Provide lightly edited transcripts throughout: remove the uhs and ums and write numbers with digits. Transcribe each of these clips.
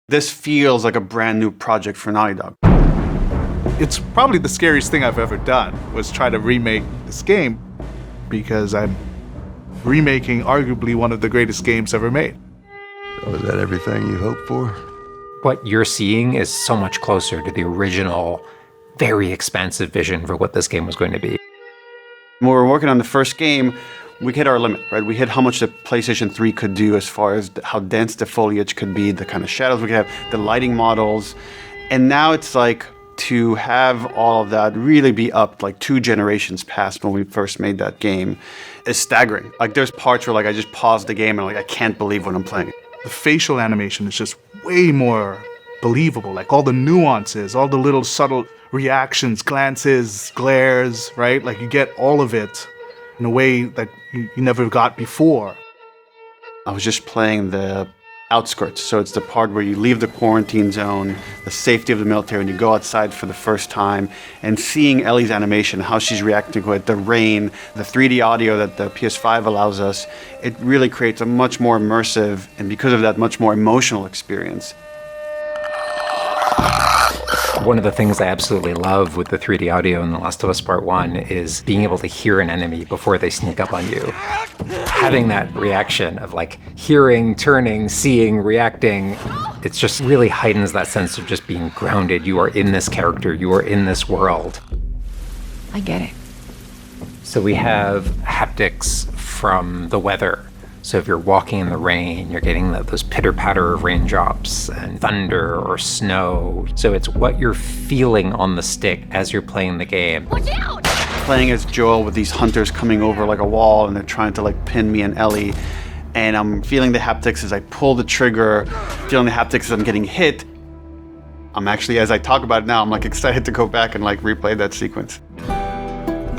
This feels like a brand new project for Naughty Dog. It's probably the scariest thing I've ever done, was try to remake this game, because I'm remaking arguably one of the greatest games ever made. So is that everything you hoped for? What you're seeing is so much closer to the original, very expansive vision for what this game was going to be. When we were working on the first game, we hit our limit, right? We hit how much the PlayStation 3 could do as far as how dense the foliage could be, the kind of shadows we could have, the lighting models. And now it's like to have all of that really be up like 2 generations past when we first made that game is staggering. Like there's parts where like I just pause the game and like I can't believe what I'm playing. The facial animation is just way more believable. Like all the nuances, all the little subtle reactions, glances, glares, right? Like you get all of it in a way that you never got before. I was just playing the outskirts, so it's the part where you leave the quarantine zone, the safety of the military, and you go outside for the first time, and seeing Ellie's animation, how she's reacting to it, the rain, the 3D audio that the PS5 allows us, it really creates a much more immersive, and because of that, much more emotional experience. One of the things I absolutely love with the 3D audio in The Last of Us Part 1 is being able to hear an enemy before they sneak up on you. Having that reaction of like hearing, turning, seeing, reacting, it just really heightens that sense of just being grounded. You are in this character, you are in this world. I get it. So we have haptics from the weather. So if you're walking in the rain, you're getting those pitter-patter of raindrops and thunder or snow. So it's what you're feeling on the stick as you're playing the game. Watch out! Playing as Joel with these hunters coming over like a wall and they're trying to like pin me and Ellie. And I'm feeling the haptics as I pull the trigger, feeling the haptics as I'm getting hit. I'm actually, as I talk about it now, I'm like excited to go back and like replay that sequence.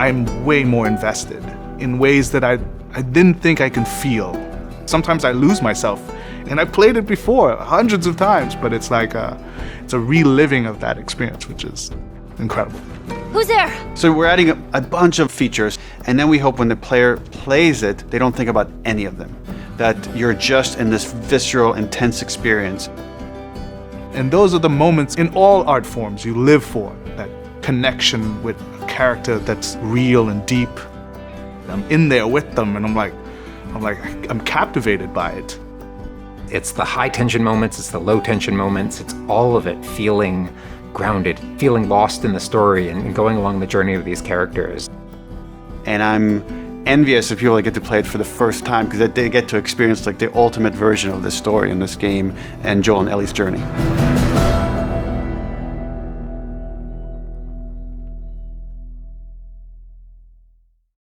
I'm way more invested in ways that I didn't think I can feel. Sometimes I lose myself, and I played it before hundreds of times, but it's like it's a reliving of that experience, which is incredible. Who's there? So we're adding a bunch of features, and then we hope when the player plays it, they don't think about any of them. That you're just in this visceral, intense experience. And those are the moments in all art forms you live for, that connection with a character that's real and deep. I'm in there with them, and I'm captivated by it. It's the high tension moments, it's the low tension moments, it's all of it feeling grounded, feeling lost in the story and going along the journey of these characters. And I'm envious of people that get to play it for the first time because they get to experience like the ultimate version of this story in this game and Joel and Ellie's journey.